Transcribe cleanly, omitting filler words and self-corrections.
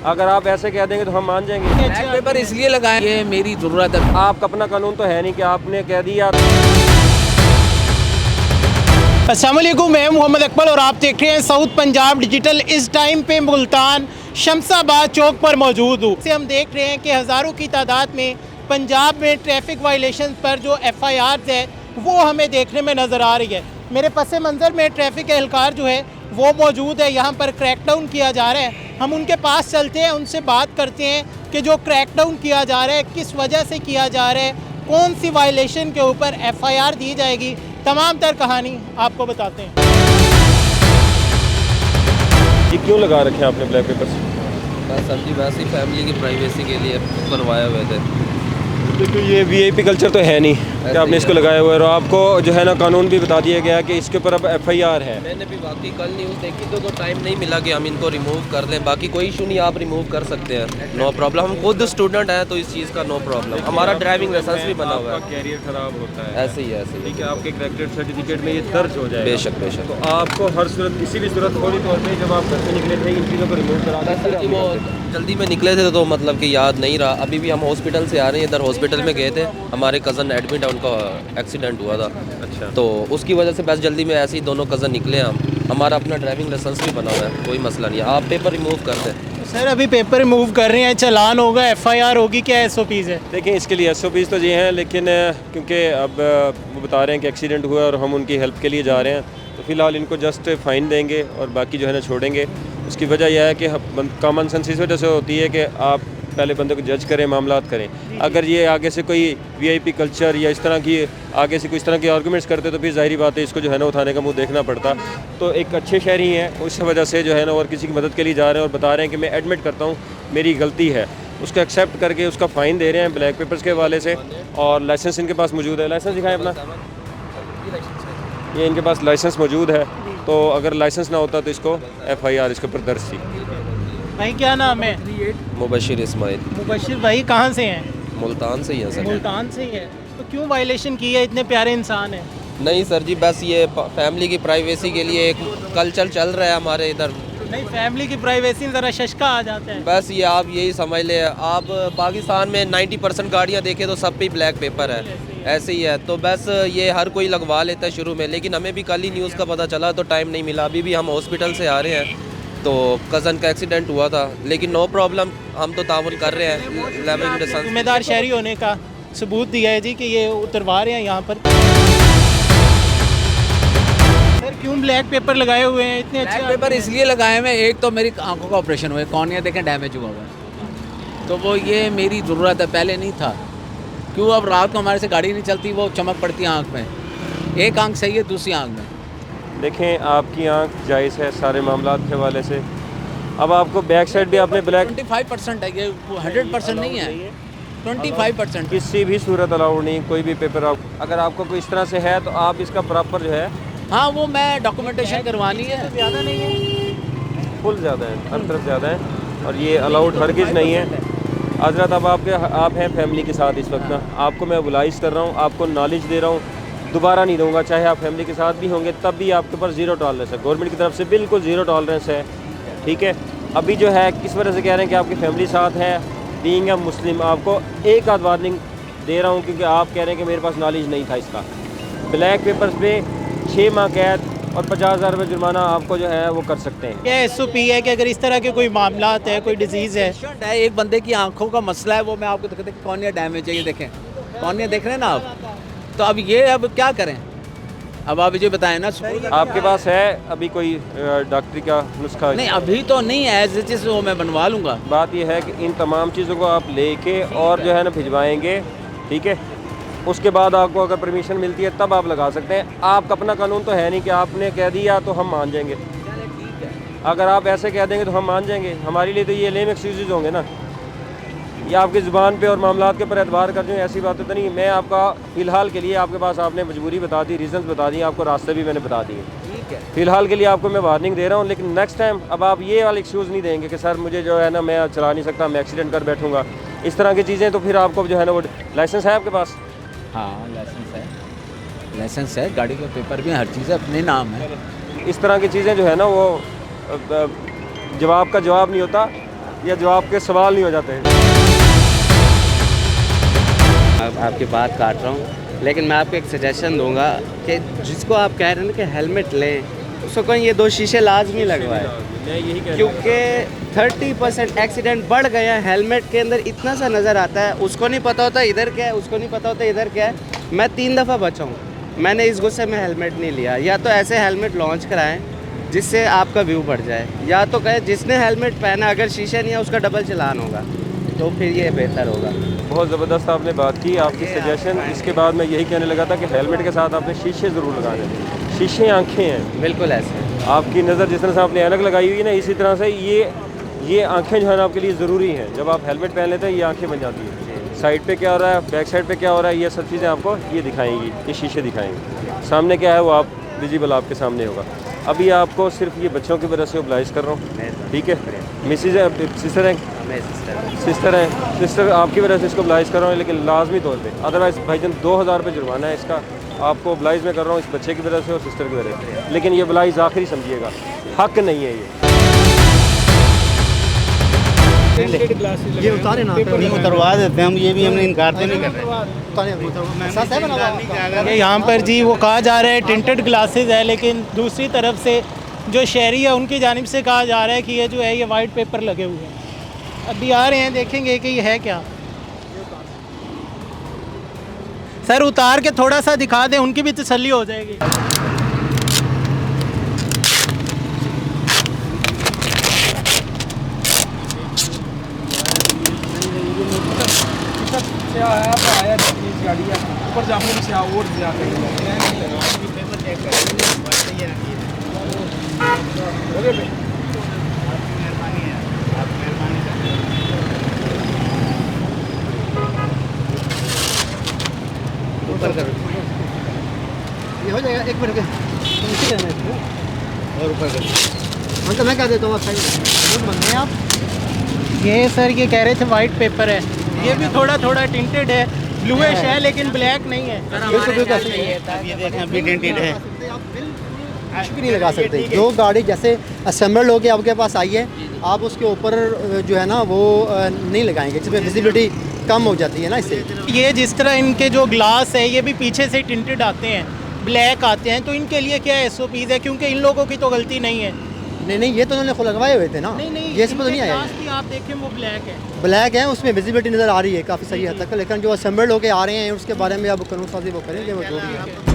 अगर आप ऐसे कह देंगे तो हम मान जाएंगे। ब्लैक पेपर इसलिए लगाए, ये मेरी ज़रूरत है। आपका अपना कानून तो है नहीं कि आपने कह दिया। अस्सलाम वालेकुम, मैं मोहम्मद अकबर और आप देख रहे हैं साउथ पंजाब डिजिटल। इस टाइम पे मुल्तान शमसाबाद चौक पर मौजूद हूँ। से हम देख रहे हैं कि हज़ारों की तादाद में पंजाब में ट्रैफिक वायलेशन पर जो FIRs है वो हमें देखने में नज़र आ रही है। मेरे पस मंज़र में ट्रैफिक एहलकार जो है वो मौजूद है, यहाँ पर क्रैकडाउन किया जा रहा है। हम उनके पास चलते हैं, उनसे बात करते हैं कि जो क्रैकडाउन किया जा रहा है किस वजह से किया जा रहा है, कौन सी वायलेशन के ऊपर FIR दी जाएगी, तमाम तर कहानी आपको बताते हैं। ये क्यों लगा रखे हैं आपने ब्लैक पेपर्स? बस सर जी वैसे ही फैमिली की प्राइवेसी के लिए करवाए हुए थे। देखो ये VIP कल्चर तो है नहीं कि आपने इसको लगाया हुआ है, और आपको जो है ना कानून भी बता दिया गया कि इसके ऊपर अब FIR है। मैंने भी बाकी कल न्यूज़ देखी तो टाइम नहीं मिला कि हम इनको रिमूव कर दें। बाकी कोई इशू नहीं, आप रिमूव कर सकते हैं, नो प्रॉब्लम। हम खुद स्टूडेंट हैं तो इस चीज़ का नो प्रॉब्लम। हमारा ड्राइविंग लाइसेंस भी बना हुआ है। कैरियर खराब होता है ऐसे ही ऐसे ही ठीक है, आपके करेक्टेड सर्टिफिकेट में ये दर्ज हो जाएगा। बेशक बेशक। तो आपको हर सूरत किसी भी सूरत फौरी तौर पे जब आप घर से निकले थे इन चीज़ों को रिमूव करा दें। वो जल्दी में निकले थे तो मतलब कि याद नहीं रहा। अभी भी हम हॉस्पिटल से आ रहे हैं, इधर हॉस्पिटल में गए थे, हमारे कज़न एडमिट है, उनका एक्सीडेंट हुआ था। अच्छा, तो उसकी वजह से बस जल्दी में ऐसे ही दोनों कज़न निकले हम। हमारा अपना ड्राइविंग लाइसेंस भी बना हुआ है, कोई मसला नहीं है। आप पेपर रिमूव कर दें। सर अभी पेपर रिमूव कर रहे हैं, चालान होगा, FIR होगी, क्या SOPs है? देखिए इसके लिए SOPs तो ये हैं, लेकिन क्योंकि अब वो बता रहे हैं कि एक्सीडेंट हुआ और हम उनकी हेल्प के लिए जा रहे हैं, तो फ़िलहाल इनको जस्ट फ़ाइन देंगे और बाकी जो है ना छोड़ेंगे। उसकी वजह यह है कि कॉमन सेंस इस वजह से होती है कि आप पहले बंदे को जज करें, मामलात करें। अगर ये आगे से कोई VIP कल्चर या इस तरह की आगे से कोई इस तरह के आर्गूमेंट्स करते तो फिर ज़ाहिरी बात है इसको जो है ना उठाने का मुंह देखना पड़ता। तो एक अच्छे शहरी हैं, उस वजह से जो है ना और किसी की मदद के लिए जा रहे हैं और बता रहे हैं कि मैं एडमिट करता हूँ मेरी गलती है, उसको एक्सेप्ट करके उसका फ़ाइन दे रहे हैं ब्लैक पेपर्स के हवाले से। और लाइसेंस इनके पास मौजूद है। लाइसेंस दिखाएं अपना। ये इनके पास लाइसेंस मौजूद है, तो अगर लाइसेंस ना होता तो इसको FIR इसके ऊपर दर्ज थी। भाई क्या नाम है? मुबशिर इस्माइल। मुबशिर भाई कहाँ से हैं? मुल्तान से ही है सर। मुल्तान से ही है। तो क्यों वायलेशन की है? इतने प्यारे इंसान हैं। नहीं सर जी, बस ये फैमिली की प्राइवेसी के लिए एक कल्चर चल रहा है हमारे इधर। नहीं, फैमिली की प्राइवेसी में ज़रा शशका आ जाता है। बस ये आप यही समझ ले, आप पाकिस्तान में 90% गाड़ियाँ देखें तो सब पे ब्लैक पेपर है, ऐसे ही है। तो बस ये हर कोई लगवा लेता है शुरू में, लेकिन हमें भी कल ही न्यूज़ का पता चला तो टाइम नहीं मिला। अभी भी हम हॉस्पिटल से आ रहे हैं, तो कज़न का एक्सीडेंट हुआ था, लेकिन नो प्रॉब्लम, हम तो ताउन कर रहे हैं। जिम्मेदार शहरी होने का सबूत दिया है जी कि ये उतरवा रहे हैं यहाँ पर। सर क्यों ब्लैक पेपर लगाए हुए हैं इतने अच्छे? ब्लैक पेपर इसलिए लगाए हुए, एक तो मेरी आंखों का ऑपरेशन हुआ है, कॉर्निया देखें डैमेज हुआ हुआ है, तो वो ये मेरी ज़रूरत है, पहले नहीं था। क्यों अब रात को हमारे से गाड़ी नहीं चलती, वो चमक पड़ती है आँख में, एक आँख सही है दूसरी आँख में। देखें आपकी आंख जायज़ है सारे मामलात के हवाले से। अब आपको बैक साइड भी आपने ब्लैक 25% है, ये 100% नहीं है, 25%। किसी भी सूरत अलाउड नहीं, कोई भी पेपर आप अगर आपको कोई इस तरह से है तो आप इसका प्रॉपर जो है, हाँ वो मैं डॉक्यूमेंटेशन करवानी है। ज़्यादा नहीं है, फुल ज़्यादा है, हर तरफ ज़्यादा है, और ये अलाउड हरगिज़ नहीं है। हज़रत अब आप हैं फैमिली के साथ इस वक्त ना, आपको मैं बुलाइश कर रहा हूँ, आपको नॉलेज दे रहा हूँ, दोबारा नहीं दूंगा। चाहे आप फैमिली के साथ भी होंगे तब भी आपके ऊपर ज़ीरो टॉलरेंस है, गवर्नमेंट की तरफ से बिल्कुल ज़ीरो टॉलरेंस है, ठीक है। अभी जो है किस वजह से कह रहे हैं कि आपकी फैमिली साथ है, बीइंग अ मुस्लिम, आपको एक आध वार्निंग दे रहा हूँ क्योंकि आप कह रहे हैं कि मेरे पास नॉलेज नहीं था इसका। ब्लैक पेपर्स पे 6 माह कैद और 50,000 रुपये जुर्माना आपको जो है वो कर सकते हैं। क्या SOP है कि अगर इस तरह के कोई मामलात है, कोई डिजीज़ है? एक बंदे की आंखों का मसला है, वो मैं आपको दिखाते कॉर्निया डैमेज है, ये देखें कॉर्निया देख रहे हैं ना आप। तो अब ये अब क्या करें, अब आप मुझे बताएं ना। आपके पास है अभी कोई डॉक्टरी का नुस्खा? नहीं अभी तो नहीं है, एज इट इज़ वो मैं बनवा लूँगा। बात यह है कि इन तमाम चीज़ों को आप लेके और जो है ना भिजवाएंगे, ठीक है। उसके बाद आपको अगर परमिशन मिलती है तब आप लगा सकते हैं। आपका अपना कानून तो है नहीं कि आपने कह दिया तो हम मान जाएंगे। अगर आप ऐसे कह देंगे तो हम मान जाएंगे, हमारे लिए तो ये लेम एक्सक्यूज़ होंगे ना। ये आपकी ज़ुबान पे और मामलात के ऊपर एतबार कर दूँ, ऐसी बातें तो नहीं। मैं आपका फ़िलहाल के लिए आपके पास आपने मजबूरी बता दी, रीज़न्स बता दिए, आपको रास्ते भी मैंने बता दिए, ठीक है। फ़िलहाल के लिए आपको मैं वार्निंग दे रहा हूँ। लेकिन नेक्स्ट टाइम अब आप ये वाले एक्सक्यूज़ नहीं देंगे कि सर मुझे जो है ना मैं चला नहीं सकता, मैं एक्सीडेंट कर बैठूँगा, इस तरह की चीज़ें। तो फिर आपको जो है ना वो लाइसेंस है आपके पास? हाँ लाइसेंस है, गाड़ी का पेपर भी, हर चीज़ अपने नाम है। इस तरह की चीज़ें जो है ना वो जवाब का जवाब नहीं होता, या जवाब के सवाल नहीं हो जाते? आपकी बात काट रहा हूँ, लेकिन मैं आपको एक सजेशन दूंगा कि जिसको आप कह रहे हैं ना कि हेलमेट लें, उसको कहीं ये 2 शीशे लाजमी लगवाए, मैं यही कह क्योंकि 30% एक्सीडेंट बढ़ गए हैं। हेलमेट के अंदर इतना सा नज़र आता है, उसको नहीं पता होता इधर क्या है, उसको नहीं पता होता इधर क्या है। मैं 3 दफ़ा बचा हूँ, मैंने इस गुस्से में हेलमेट नहीं लिया। या तो ऐसे हेलमेट लॉन्च कराएं जिससे आपका व्यू बढ़ जाए, या तो कहें जिसने हेलमेट पहना अगर शीशे नहीं है उसका डबल चालान होगा, तो फिर ये बेहतर होगा। बहुत ज़बरदस्त आपने बात की, आपकी सजेशन। इसके बाद मैं यही कहने लगा था कि हेलमेट के साथ आपने शीशे ज़रूर लगाने हैं। शीशे आंखें हैं, बिल्कुल ऐसे आपकी नज़र जिस तरह से आपने ऐनक लगाई हुई है ना, इसी तरह से ये आंखें जो है ना आपके लिए ज़रूरी हैं। जब आप हेलमेट पहन लेते हैं ये आंखें बन जाती हैं। साइड पे क्या हो रहा है, बैक साइड पे क्या हो रहा है, ये सब चीज़ें आपको ये दिखाएंगी, ये शीशे दिखाएंगे। सामने क्या है वो आप विजिबल आपके सामने होगा। अभी आपको सिर्फ ये बच्चों की वजह से ओब्लाइज कर रहा हूँ, ठीक है? मिसिज है, सिस्टर हैं, सिस्टर आपकी वजह से इसको ओब्लाइज कर रहा हूँ, लेकिन लाजमी तौर पे, अदरवाइज़ भाईजान 2000 रुपये जुर्माना है इसका। आपको ओब्लाइज में कर रहा हूँ इस बच्चे की वजह से और सिस्टर की वजह से, लेकिन ये ओब्लाइज आखिरी समझिएगा, हक नहीं है ये। ये उतारे ना, नहीं उतरवा देते हम, ये भी हमने इनकार तो नहीं कर रहे। यहाँ पर जी वो कहा जा रहा है टिंटेड ग्लासेस है, लेकिन दूसरी तरफ से जो शहरी है उनकी जानिब से कहा जा रहा है कि ये जो है ये वाइट पेपर लगे हुए हैं। अभी आ रहे हैं, देखेंगे कि ये है क्या। सर उतार के थोड़ा सा दिखा दें, उनकी भी तसल्ली हो जाएगी। ये हो जाएगा, 1 मिनट और ऊपर कर। हाँ तो मैं क्या देता हूँ, बंद हैं आप। ये सर ये कह रहे थे वाइट पेपर है, ये भी थोड़ा थोड़ा टिंटेड है, ब्लूइश है लेकिन ब्लैक नहीं है। ये देखें अभी टिंटेड है, कुछ भी नहीं लगा सकते। जो गाड़ी जैसे असेंबल्ड होके आपके पास आई है, आप उसके ऊपर जो है ना वो नहीं लगाएंगे, जिसमें विजिबिलिटी कम हो जाती है ना इससे। ये जिस तरह इनके जो ग्लास है ये भी पीछे से टिंटेड आते हैं, ब्लैक आते हैं, तो इनके लिए क्या SOPs है? क्योंकि इन लोगों की तो गलती नहीं है। नहीं, ये तो उन्होंने खुद लगवाए हुए थे ना। नहीं ये सब तो नहीं आया। ग्लास भी आप देखें वो ब्लैक है, ब्लैक है, उसमें विजिबिलिटी नज़र आ रही है काफ़ी सही हद तक, लेकिन जो असेंबल्ड होके आ रहे हैं उसके बारे में अब कानून साजी वो करेंगे, वो जो भी है।